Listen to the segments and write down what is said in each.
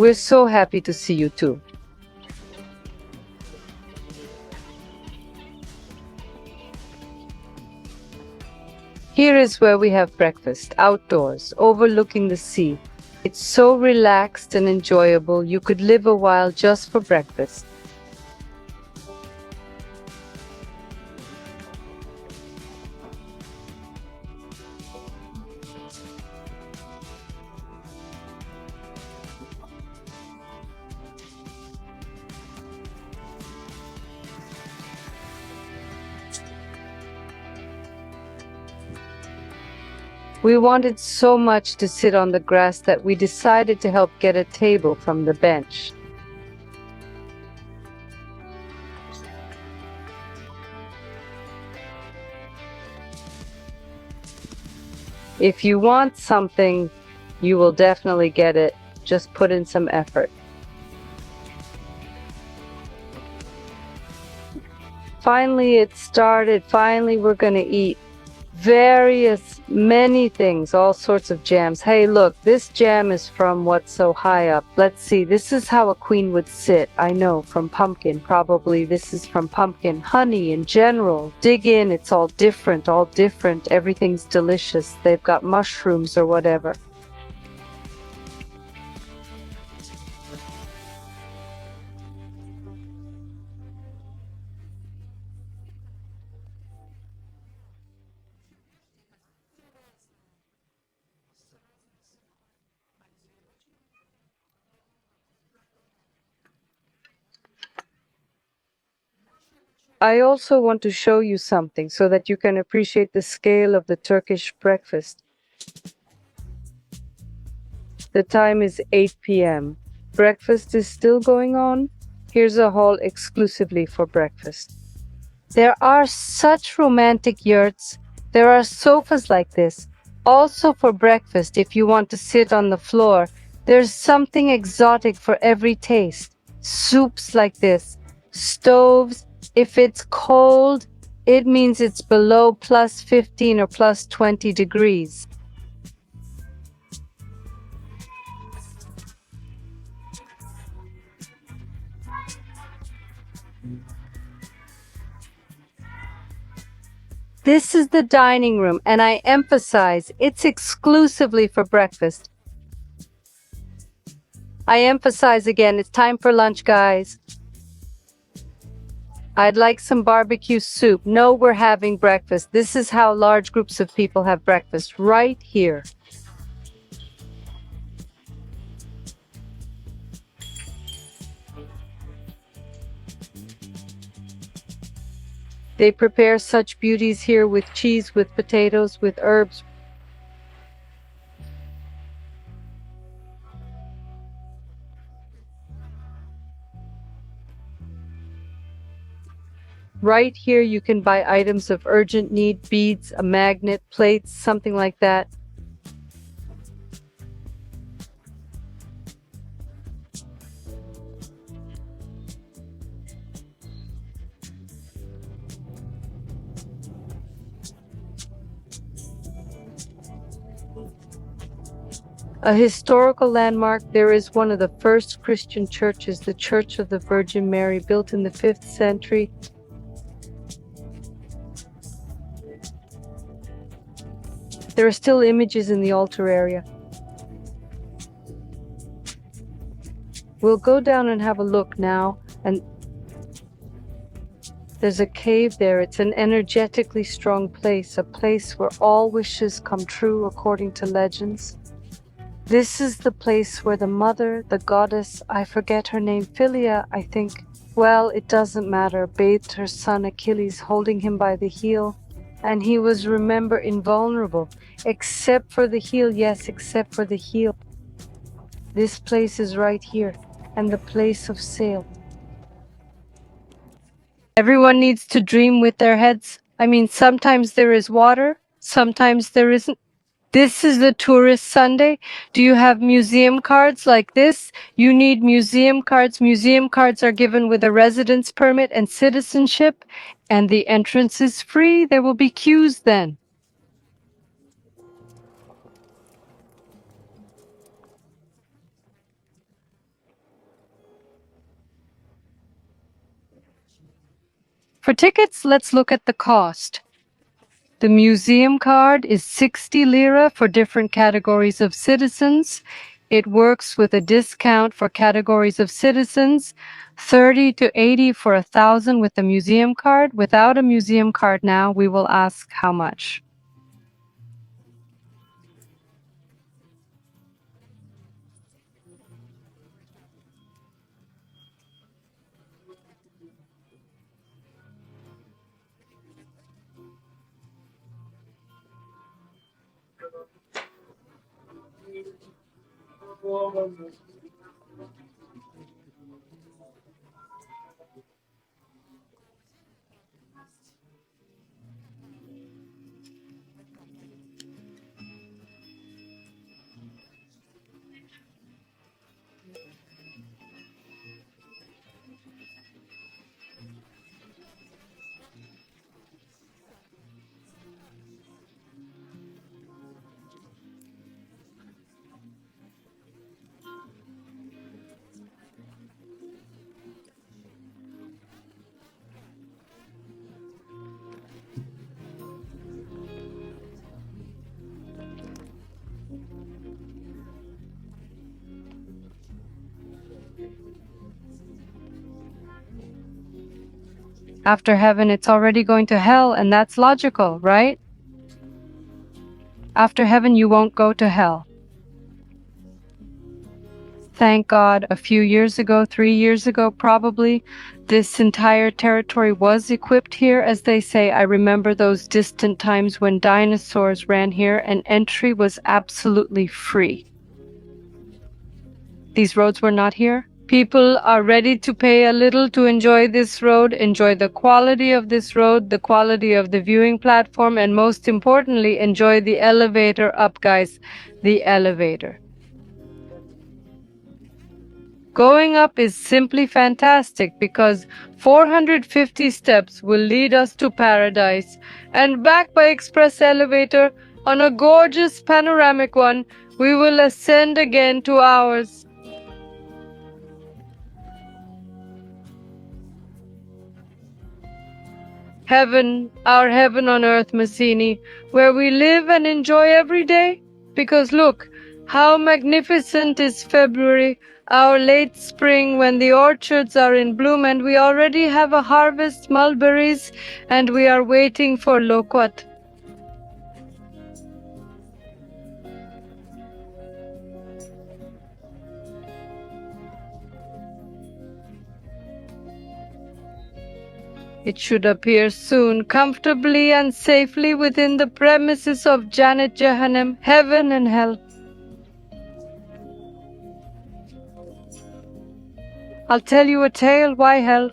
We're so happy to see you too. Here is where we have breakfast, outdoors, overlooking the sea. It's so relaxed and enjoyable, you could live a while just for breakfast. We wanted so much to sit on the grass that we decided to help get a table from the bench. If you want something, you will definitely get it. Just put in some effort. Finally, it started. Finally, we're gonna eat. Many things, all sorts of jams. Hey, look, this jam is from what's so high up. Let's see, this is how a queen would sit. I know, from pumpkin. Probably this is from pumpkin. Honey in general. Dig in, it's all different, all different. Everything's delicious. They've got mushrooms or whatever. I also want to show you something so that you can appreciate the scale of the Turkish breakfast. The time is 8 p.m. Breakfast is still going on. Here's a hall exclusively for breakfast. There are such romantic yurts. There are sofas like this. Also for breakfast, if you want to sit on the floor, there's something exotic for every taste. Soups like this. Stoves. If it's cold, it means it's below plus 15 or plus 20 degrees. This is the dining room, and I emphasize, it's exclusively for breakfast. I emphasize again, it's time for lunch, guys. I'd like some barbecue soup. No, we're having breakfast. This is how large groups of people have breakfast, right here. They prepare such beauties here with cheese, with potatoes, with herbs. Right here you can buy items of urgent need, beads, a magnet, plates, something like that. A historical landmark, there is one of the first Christian churches, the Church of the Virgin Mary, built in the 5th century. There are still images in the altar area. We'll go down and have a look now, and there's a cave there. It's an energetically strong place, a place where all wishes come true according to legends. This is the place where the mother, the goddess, I forget her name, Philia, I think, well, it doesn't matter, bathed her son Achilles, holding him by the heel, and he was, remember, invulnerable, except for the heel, yes, except for the heel. This place is right here, and the place of sale. Everyone needs to dream with their heads. I mean, sometimes there is water, sometimes there isn't. This is the tourist Sunday. Do you have museum cards like this? You need museum cards. Museum cards are given with a residence permit and citizenship, and the entrance is free. There will be queues then. For tickets, let's look at the cost. The museum card is 60 lira for different categories of citizens. It works with a discount for categories of citizens, 30 to 80 for 1,000 with the museum card. Without a museum card now, we will ask how much. After heaven, it's already going to hell, and that's logical, right? After heaven, you won't go to hell. Thank God, a few years ago, 3 years ago probably, this entire territory was equipped here, as they say. I remember those distant times when dinosaurs ran here and entry was absolutely free. These roads were not here. People are ready to pay a little to enjoy this road, enjoy the quality of this road, the quality of the viewing platform, and most importantly, enjoy the elevator up, guys, the elevator. Going up is simply fantastic because 450 steps will lead us to paradise, and back by express elevator on a gorgeous panoramic one, we will ascend again to ours. Heaven, our heaven on earth, Massini, where we live and enjoy every day. Because look, how magnificent is February, our late spring, when the orchards are in bloom and we already have a harvest mulberries and we are waiting for loquat. It should appear soon, comfortably and safely within the premises of Jannat Jahannam, heaven and hell. I'll tell you a tale, why hell?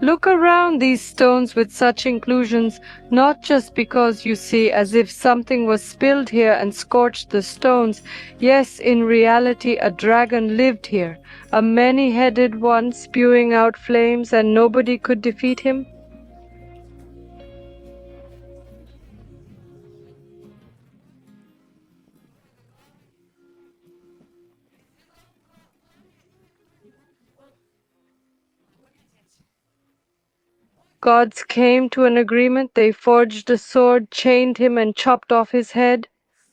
Look around these stones with such inclusions, not just because you see as if something was spilled here and scorched the stones. Yes, in reality a dragon lived here, a many-headed one spewing out flames, and nobody could defeat him. Gods came to an agreement. They forged a sword, chained him, and chopped off his head.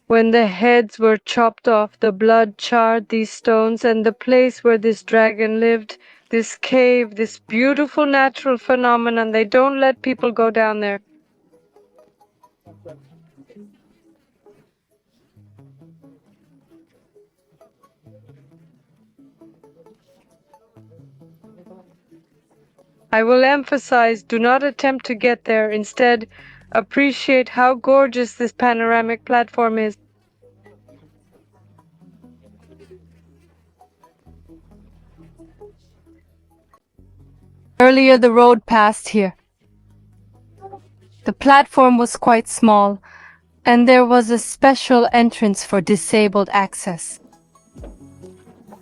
When the heads were chopped off, the blood charred these stones, and the place where this dragon lived, this cave, this beautiful natural phenomenon, they don't let people go down there. I will emphasize, do not attempt to get there. Instead, appreciate how gorgeous this panoramic platform is. Earlier the road passed here. The platform was quite small, and there was a special entrance for disabled access.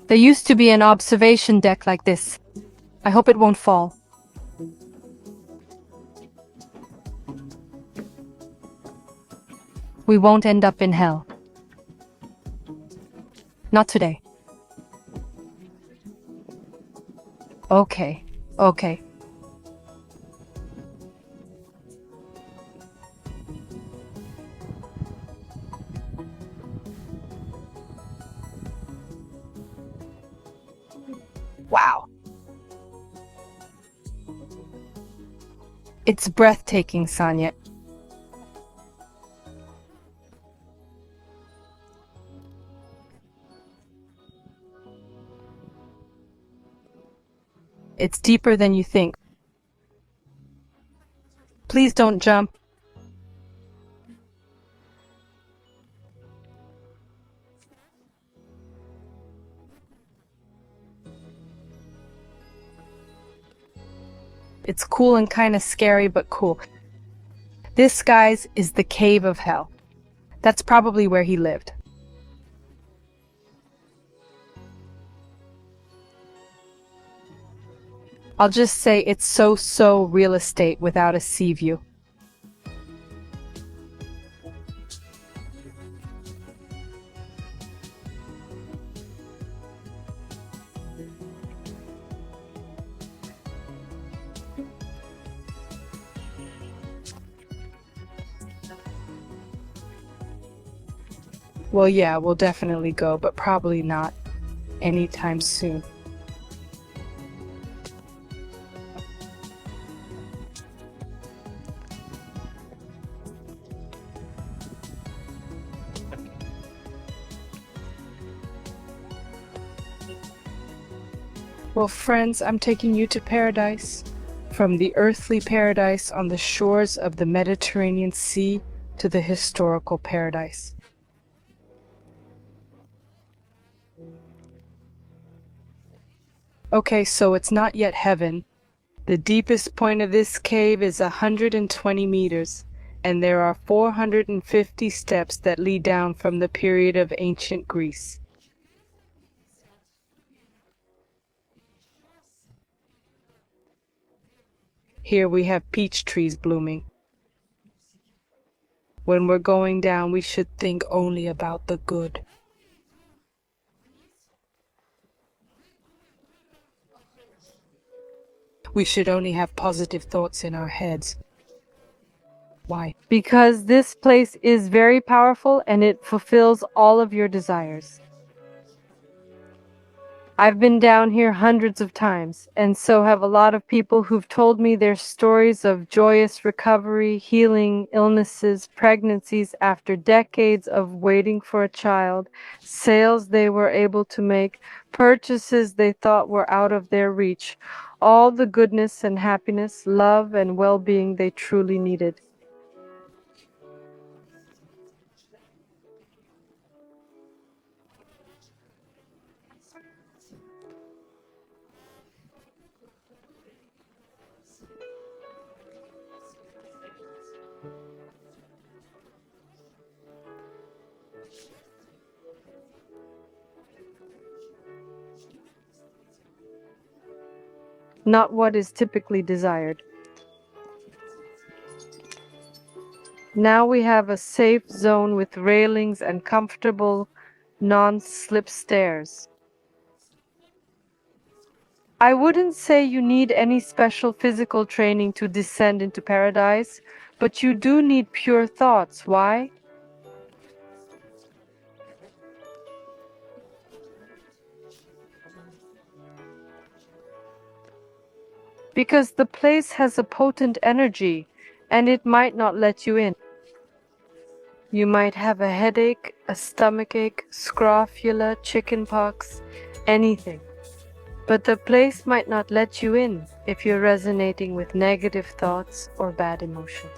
There used to be an observation deck like this. I hope it won't fall. We won't end up in hell. Not today. Okay, Okay. Wow. It's breathtaking, Sonia. It's deeper than you think. Please don't jump. It's cool and kind of scary, but cool. This, guys, is the Cave of Hell. That's probably where he lived. I'll just say it's so real estate without a sea view. Well, yeah, we'll definitely go, but probably not anytime soon. Well, friends, I'm taking you to paradise. From the earthly paradise on the shores of the Mediterranean Sea to the historical paradise. Okay, so it's not yet heaven. The deepest point of this cave is 120 meters, and there are 450 steps that lead down from the period of ancient Greece. Here we have peach trees blooming. When we're going down, we should think only about the good. We should only have positive thoughts in our heads. Why? Because this place is very powerful and it fulfills all of your desires. I've been down here hundreds of times, and so have a lot of people who've told me their stories of joyous recovery, healing, illnesses, pregnancies after decades of waiting for a child, sales they were able to make, purchases they thought were out of their reach, all the goodness and happiness, love and well-being they truly needed. Not what is typically desired. Now we have a safe zone with railings and comfortable, non-slip stairs. I wouldn't say you need any special physical training to descend into paradise, but you do need pure thoughts. Why? Because the place has a potent energy, and it might not let you in. You might have a headache, a stomachache, scrofula, chickenpox, anything. But the place might not let you in if you're resonating with negative thoughts or bad emotions.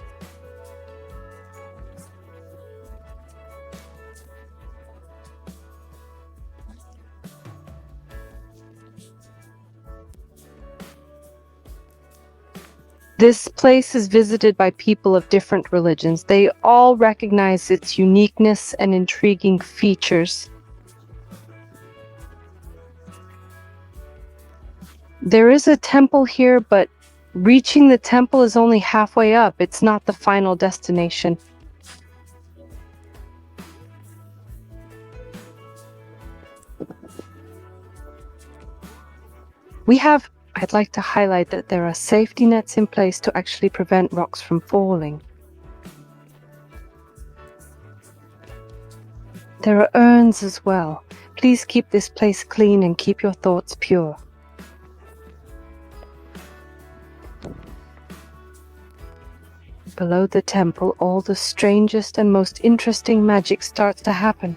This place is visited by people of different religions. They all recognize its uniqueness and intriguing features. There is a temple here, but reaching the temple is only halfway up. It's not the final destination. We have I'd like to highlight that there are safety nets in place to actually prevent rocks from falling. There are urns as well. Please keep this place clean and keep your thoughts pure. Below the temple, all the strangest and most interesting magic starts to happen.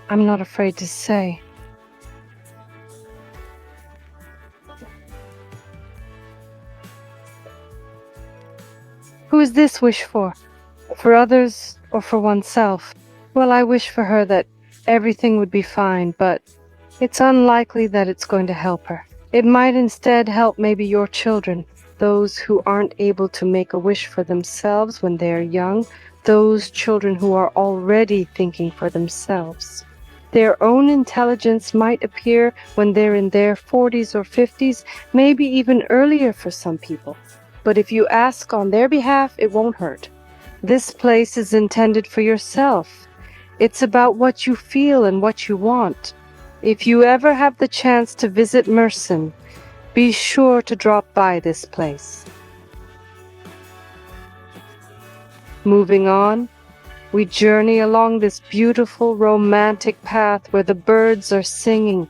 I'm not afraid to say. Who is this wish for? For others or for oneself? Well, I wish for her that everything would be fine, but it's unlikely that it's going to help her. It might instead help maybe your children, those who aren't able to make a wish for themselves when they are young, those children who are already thinking for themselves. Their own intelligence might appear when they're in their 40s or 50s, maybe even earlier for some people. But if you ask on their behalf, it won't hurt. This place is intended for yourself. It's about what you feel and what you want. If you ever have the chance to visit Mersin, be sure to drop by this place. Moving on, we journey along this beautiful, romantic path where the birds are singing.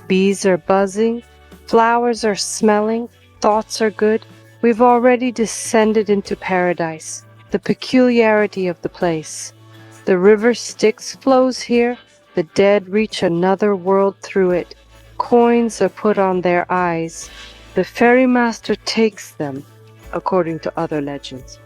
Bees are buzzing, flowers are smelling, thoughts are good. We've already descended into paradise, the peculiarity of the place. The river Styx flows here, the dead reach another world through it. Coins are put on their eyes. The ferrymaster takes them, according to other legends.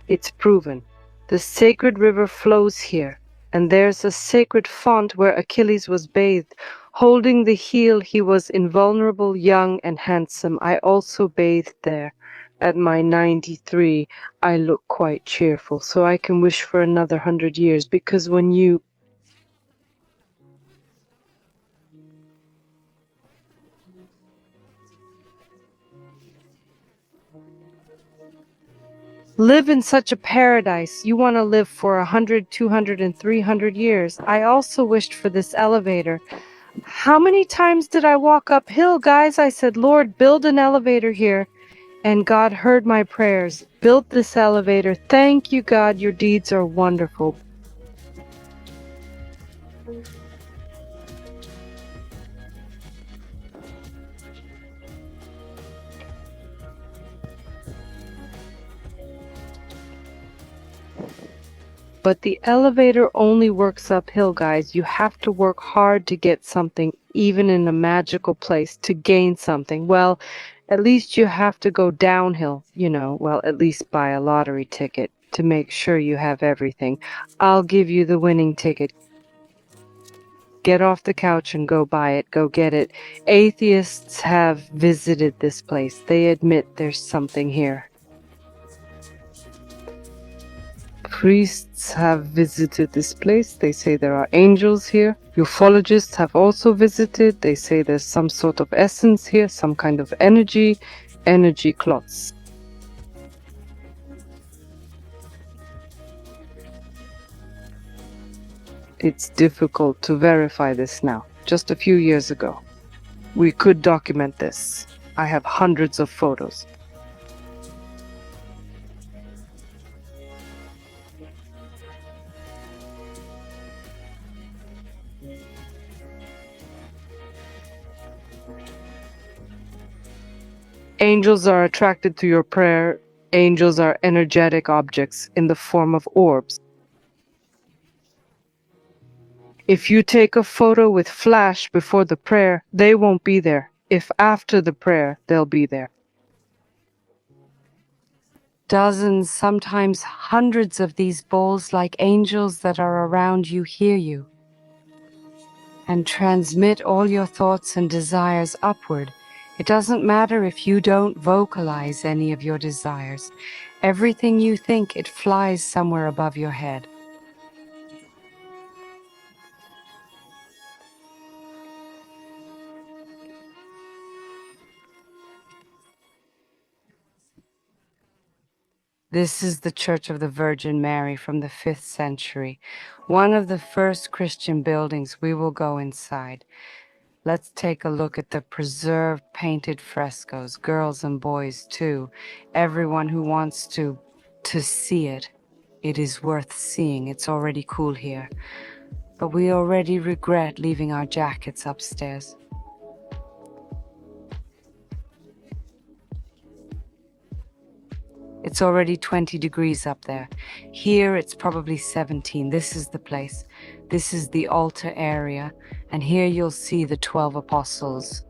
It's proven. The sacred river flows here, and there's a sacred font where Achilles was bathed. Holding the heel, he was invulnerable, young, and handsome. I also bathed there. At my 93, I look quite cheerful, so I can wish for another 100 years, because when you live in such a paradise, you want to live for 100, 200, and 300 years. I also wished for this elevator. How many times did I walk uphill, guys? I said, Lord, build an elevator here. And God heard my prayers, built this elevator. Thank you, God, your deeds are wonderful. But the elevator only works uphill, guys. You have to work hard to get something, even in a magical place, to gain something. Well, at least you have to go downhill, well, at least buy a lottery ticket to make sure you have everything. I'll give you the winning ticket. Get off the couch and go buy it. Go get it. Atheists have visited this place. They admit there's something here. Priests have visited this place. They say there are angels here. Ufologists have also visited. They say there's some sort of essence here, some kind of energy clots. It's difficult to verify this now. Just a few years ago, we could document this. I have hundreds of photos. Angels are attracted to your prayer. Angels are energetic objects in the form of orbs. If you take a photo with flash before the prayer, they won't be there. If after the prayer, they'll be there. Dozens, sometimes hundreds of these bowls, like angels that are around you, hear you and transmit all your thoughts and desires upward. It doesn't matter if you don't vocalize any of your desires. Everything you think, it flies somewhere above your head. This is the Church of the Virgin Mary from the 5th century, one of the first Christian buildings. We will go inside. Let's take a look at the preserved painted frescoes, girls and boys too. Everyone who wants to see it. It is worth seeing. It's already cool here. But we already regret leaving our jackets upstairs. It's already 20 degrees up there. Here it's probably 17. This is the place. This is the altar area. And here you'll see the 12 apostles.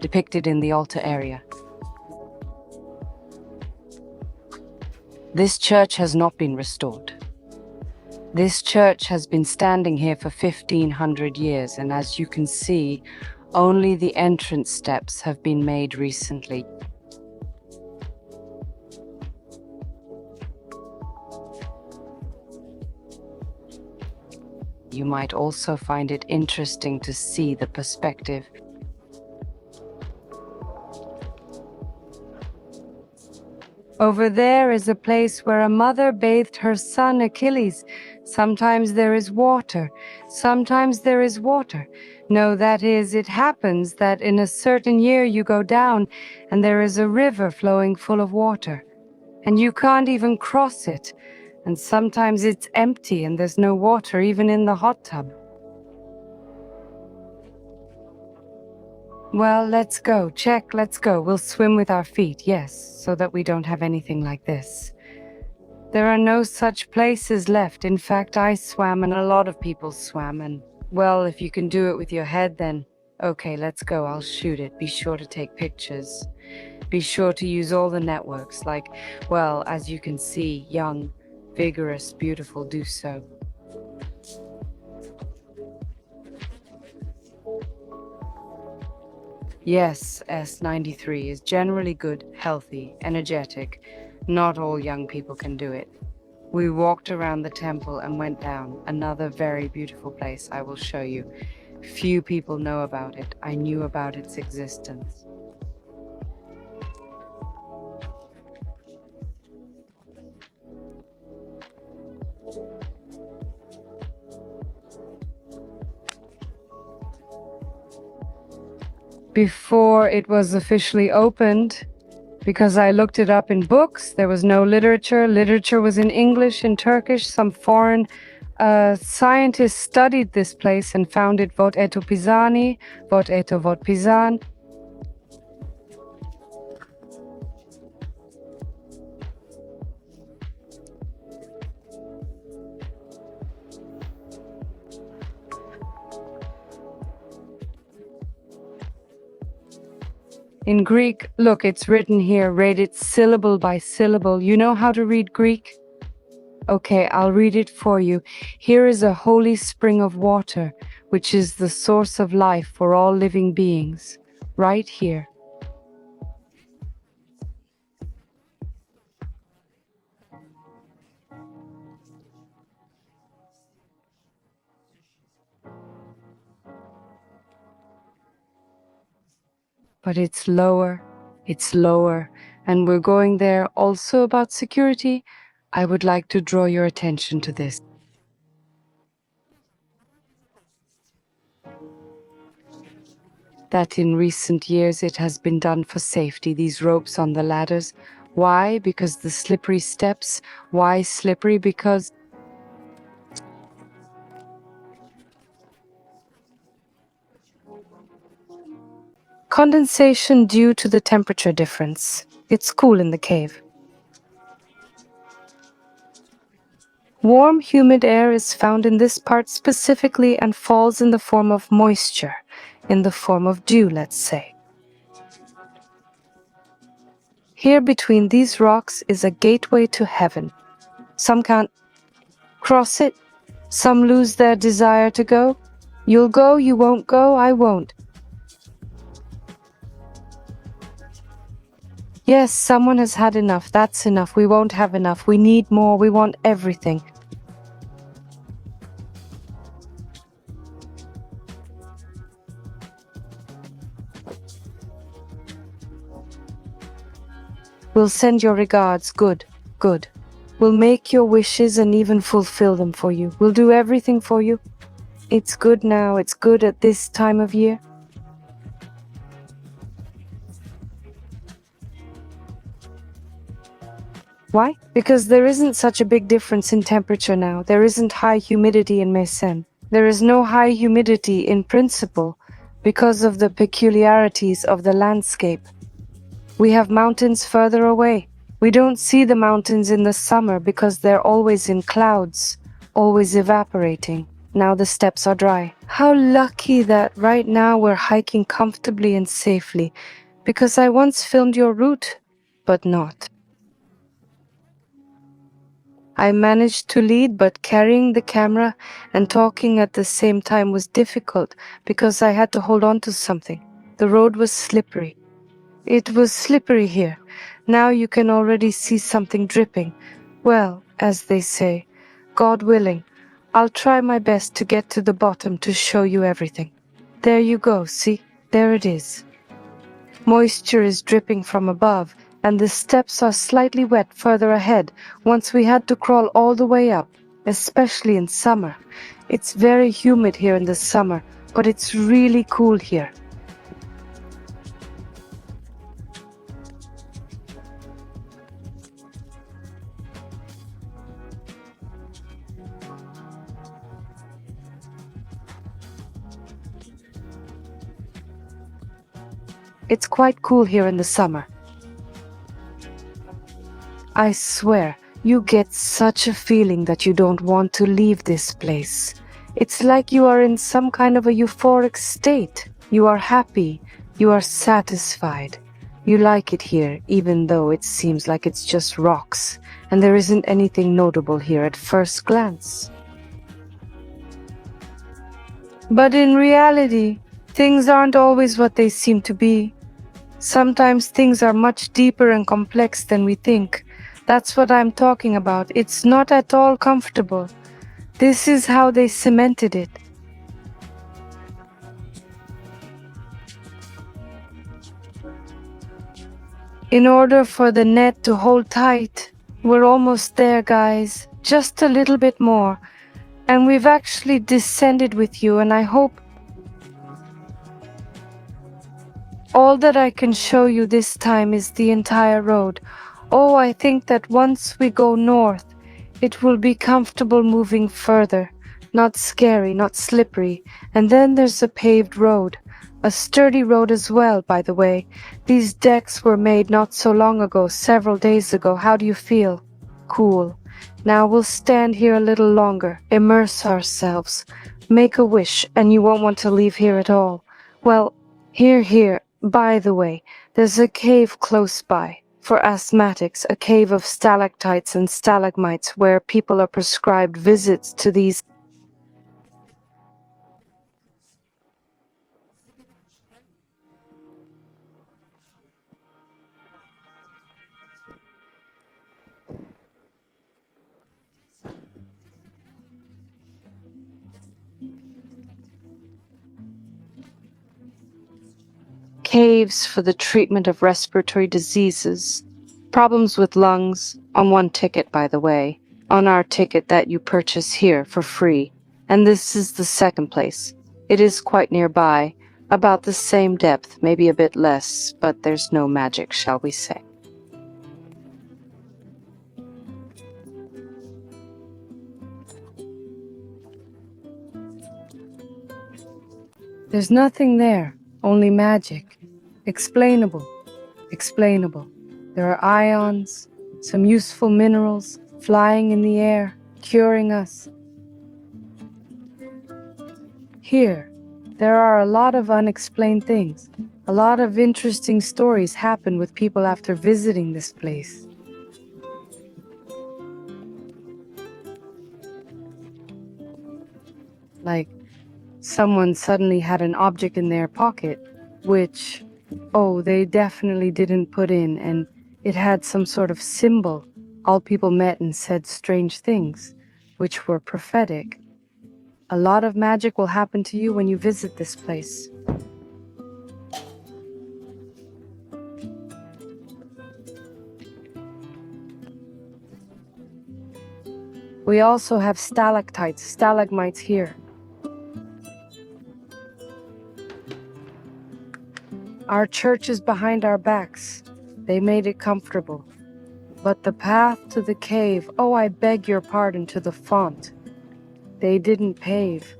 Depicted in the altar area. This church has not been restored. This church has been standing here for 1500 years, and as you can see, only the entrance steps have been made recently. You might also find it interesting to see the perspective. Over there is a place where a mother bathed her son Achilles. Sometimes there is water. Sometimes there is water. No, that is, it happens that in a certain year you go down and there is a river flowing full of water. And you can't even cross it. And sometimes it's empty and there's no water even in the hot tub. Well, let's go. Check, let's go. We'll swim with our feet, yes, so that we don't have anything like this. There are no such places left. In fact, I swam and a lot of people swam and, well, if you can do it with your head, then okay, let's go. I'll shoot it. Be sure to take pictures. Be sure to use all the networks, like, well, as you can see, young, vigorous, beautiful, do so. Yes, S93 is generally good, healthy, energetic. Not all young people can do it. We walked around the temple and went down. Another very beautiful place I will show you. Few people know about it. I knew about its existence. Before it was officially opened, because I looked it up in books, there was no literature. Literature was in English, in Turkish. Some foreign scientists studied this place and found it vot eto pisani, vot eto vot pisan. In Greek, look, it's written here, read it syllable by syllable. You know how to read Greek? Okay, I'll read it for you. Here is a holy spring of water, which is the source of life for all living beings. Right here. But it's lower, and we're going there also about security. I would like to draw your attention to this. That in recent years it has been done for safety, these ropes on the ladders. Why? Because the slippery steps. Why slippery? Because condensation due to the temperature difference. It's cool in the cave. Warm, humid air is found in this part specifically and falls in the form of moisture, in the form of dew, let's say. Here between these rocks is a gateway to heaven. Some can't cross it. Some lose their desire to go. You'll go, you won't go, I won't. Yes, someone has had enough. That's enough. We won't have enough. We need more. We want everything. We'll send your regards. Good, good. We'll make your wishes and even fulfill them for you. We'll do everything for you. It's good now. It's good at this time of year. Why? Because there isn't such a big difference in temperature now. There isn't high humidity in Mersin. There is no high humidity in principle because of the peculiarities of the landscape. We have mountains further away. We don't see the mountains in the summer because they're always in clouds, always evaporating. Now the steppes are dry. How lucky that right now we're hiking comfortably and safely, because I once filmed your route, but not. I managed to lead, but carrying the camera and talking at the same time was difficult because I had to hold on to something. The road was slippery. It was slippery here. Now you can already see something dripping. Well, as they say, God willing, I'll try my best to get to the bottom to show you everything. There you go, see? There it is. Moisture is dripping from above, and the steps are slightly wet further ahead. Once we had to crawl all the way up, especially in summer. It's very humid here in the summer, but it's really cool here. It's quite cool here in the summer. I swear, you get such a feeling that you don't want to leave this place. It's like you are in some kind of a euphoric state. You are happy. You are satisfied. You like it here, even though it seems like it's just rocks, and there isn't anything notable here at first glance. But in reality, things aren't always what they seem to be. Sometimes things are much deeper and complex than we think. That's what I'm talking about. It's not at all comfortable. This is how they cemented it. In order for the net to hold tight. We're almost there, guys. Just a little bit more. And we've actually descended with you, and I hope all that I can show you this time is the entire road. Oh, I think that once we go north, it will be comfortable moving further. Not scary, not slippery. And then there's a paved road. A sturdy road as well, by the way. These decks were made not so long ago, several days ago. How do you feel? Cool. Now we'll stand here a little longer, immerse ourselves, make a wish, and you won't want to leave here at all. Well, here. By the way, there's a cave close by. For asthmatics, a cave of stalactites and stalagmites where people are prescribed visits to these caves for the treatment of respiratory diseases, problems with lungs, on one ticket, by the way, on our ticket that you purchase here for free. And this is the second place. It is quite nearby, about the same depth, maybe a bit less, but there's no magic, shall we say. There's nothing there, only magic. Explainable. There are ions, some useful minerals flying in the air, curing us. Here, there are a lot of unexplained things. A lot of interesting stories happen with people after visiting this place. Like, someone suddenly had an object in their pocket, which, oh, they definitely didn't put in, and It had some sort of symbol. All people met and said strange things, which were prophetic. A lot of magic will happen to you when you visit this place. We also have stalactites, stalagmites here. Our church is behind our backs. They made it comfortable. But the path to the cave, oh, I beg your pardon, to the font, they didn't pave.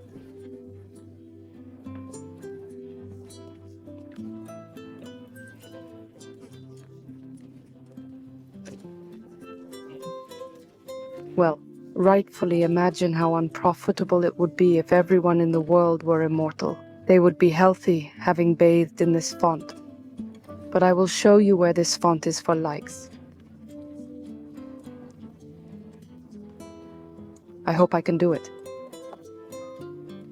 Well, rightfully imagine how unprofitable it would be if everyone in the world were immortal. They would be healthy, having bathed in this font. But I will show you where this font is for likes. I hope I can do it.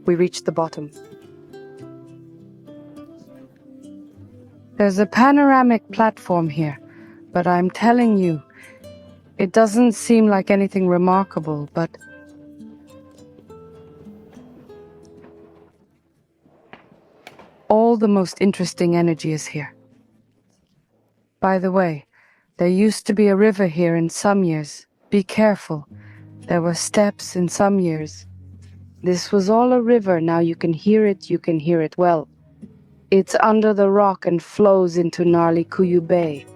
We reached the bottom. There's a panoramic platform here, but I'm telling you, it doesn't seem like anything remarkable, but all the most interesting energy is here. By the way, there used to be a river here in some years. Be careful. There were steps in some years. This was all a river. Now you can hear it well. It's under the rock and flows into Narlikuyu Bay.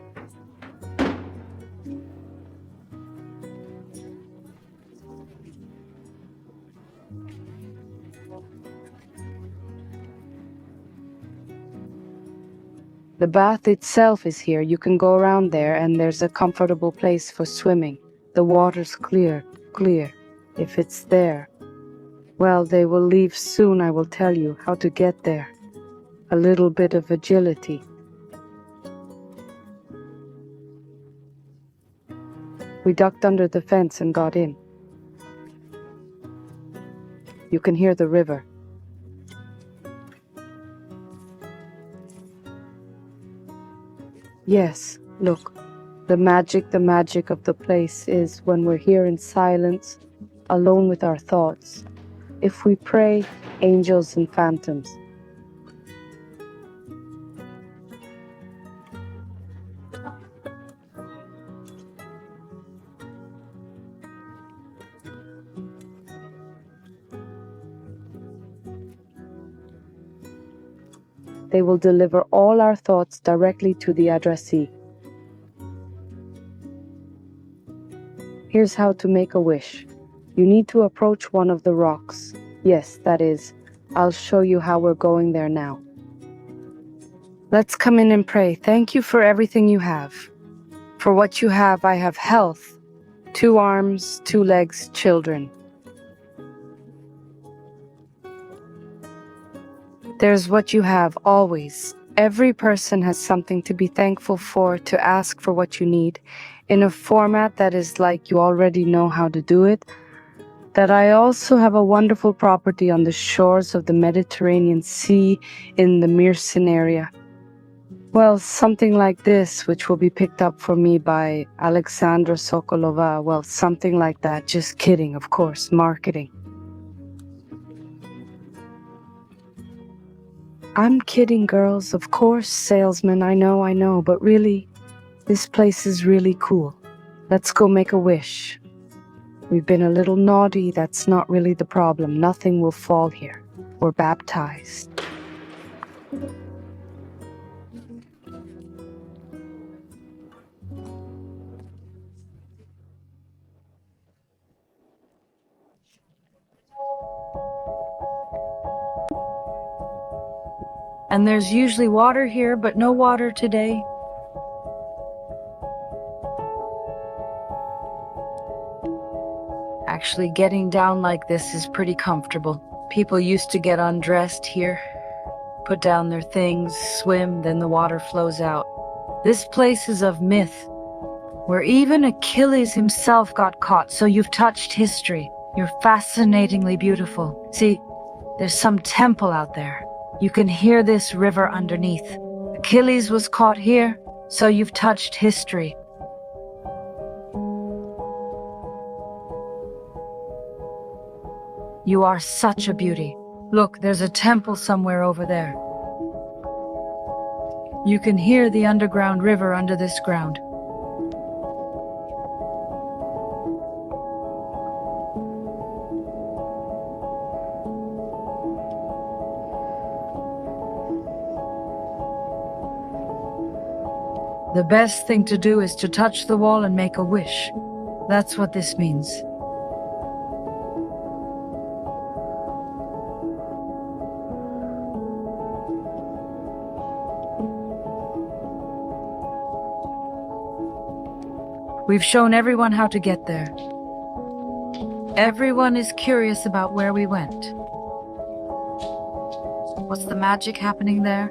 The bath itself is here. You can go around there and there's a comfortable place for swimming. The water's clear. If it's there. Well, they will leave soon, I will tell you how to get there. A little bit of agility. We ducked under the fence and got in. You can hear the river. Yes, look, the magic of the place is when we're here in silence, alone with our thoughts. If we pray, angels and phantoms. They will deliver all our thoughts directly to the addressee. Here's how to make a wish. You need to approach one of the rocks. Yes, that is. I'll show you how we're going there now. Let's come in and pray. Thank you for everything you have. For what you have, I have health, 2 arms, 2 legs, children. There's what you have, always. Every person has something to be thankful for, to ask for what you need, in a format that is like you already know how to do it. That I also have a wonderful property on the shores of the Mediterranean Sea in the Mersin area. Well, something like this, which will be picked up for me by Alexandra Sokolova. Well, something like that. Just kidding, of course, marketing. I'm kidding, girls, of course, salesman, I know, but really, this place is really cool. Let's go make a wish. We've been a little naughty, that's not really the problem. Nothing will fall here. We're baptized. And there's usually water here, but no water today. Actually, getting down like this is pretty comfortable. People used to get undressed here, put down their things, swim, then the water flows out. This place is of myth, where even Achilles himself got caught, so you've touched history. You're fascinatingly beautiful. See, there's some temple out there. You can hear this river underneath. Achilles was caught here, so you've touched history. You are such a beauty. Look, there's a temple somewhere over there. You can hear the underground river under this ground. The best thing to do is to touch the wall and make a wish. That's what this means. We've shown everyone how to get there. Everyone is curious about where we went. What's the magic happening there?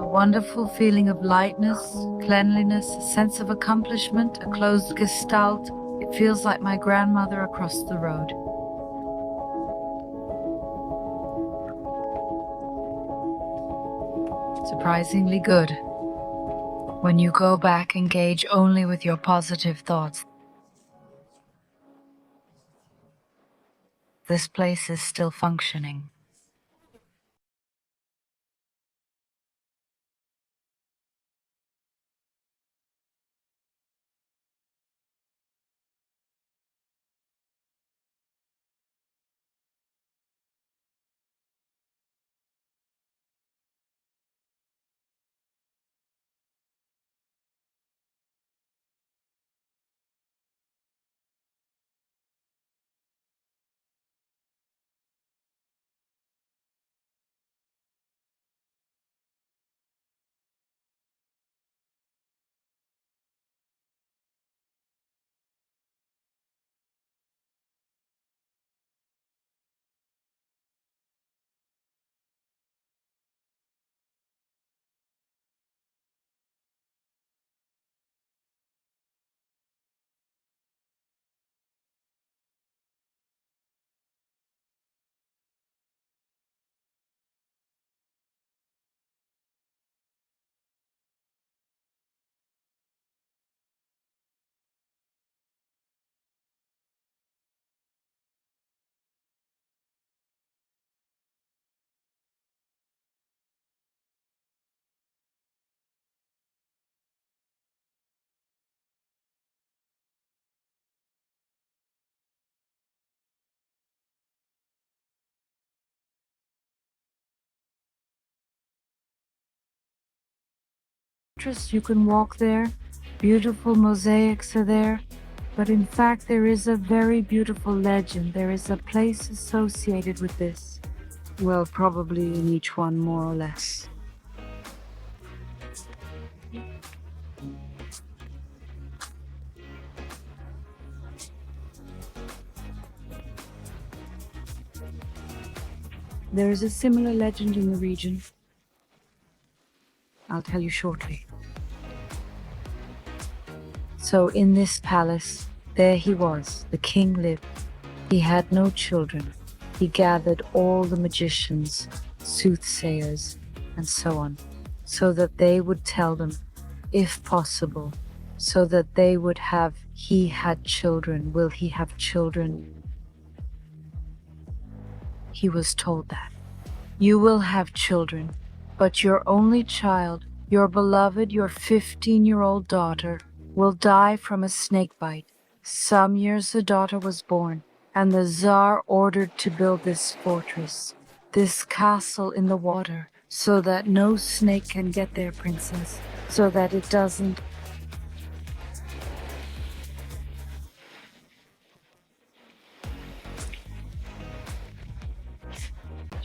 A wonderful feeling of lightness, cleanliness, a sense of accomplishment, a closed gestalt. It feels like my grandmother across the road. Surprisingly good. When you go back, engage only with your positive thoughts. This place is still functioning. You can walk there, beautiful mosaics are there, but in fact there is a very beautiful legend. There is a place associated with this. Well, probably in each one more or less. There is a similar legend in the region. I'll tell you shortly. So in this palace, there he was, the king lived. He had no children. He gathered all the magicians, soothsayers, and so on, so that they would tell them, if possible, so that they would have, he had children, will he have children? He was told that. You will have children, but your only child, your beloved, your 15-year-old daughter, will die from a snake bite. Some years the daughter was born, and the Tsar ordered to build this fortress, this castle in the water, so that no snake can get there, princess, so that it doesn't.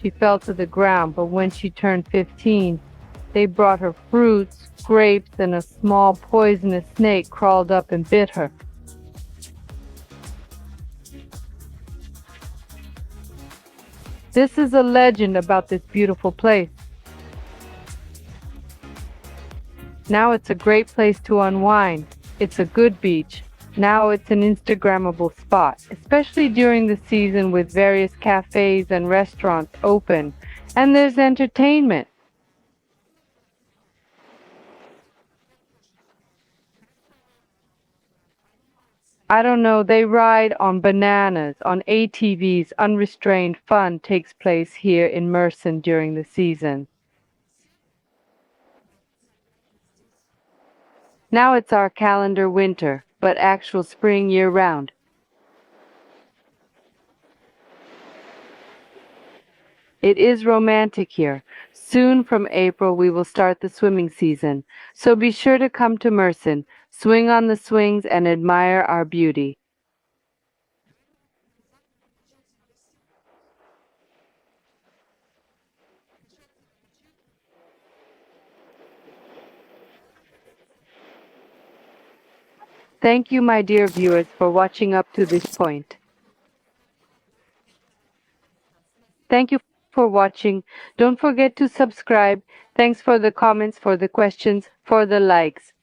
She fell to the ground, but when she turned 15, they brought her fruits, grapes, and a small poisonous snake crawled up and bit her. This is a legend about this beautiful place. Now it's a great place to unwind. It's a good beach. Now it's an Instagrammable spot, especially during the season with various cafes and restaurants open. And there's entertainment. I don't know, they ride on bananas, on ATVs. Unrestrained fun takes place here in Mersin during the season. Now it's our calendar winter, but actual spring year-round. It is romantic here. Soon from April we will start the swimming season, so be sure to come to Mersin, swing on the swings and admire our beauty. Thank you, my dear viewers, for watching up to this point. Thank you for watching. Don't forget to subscribe. Thanks for the comments, for the questions, for the likes.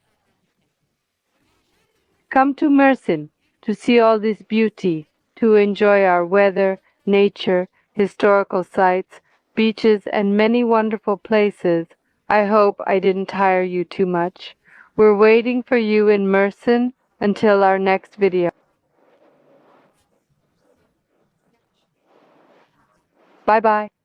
Come to Mersin to see all this beauty, to enjoy our weather, nature, historical sites, beaches, and many wonderful places. I hope I didn't tire you too much. We're waiting for you in Mersin until our next video. Bye bye.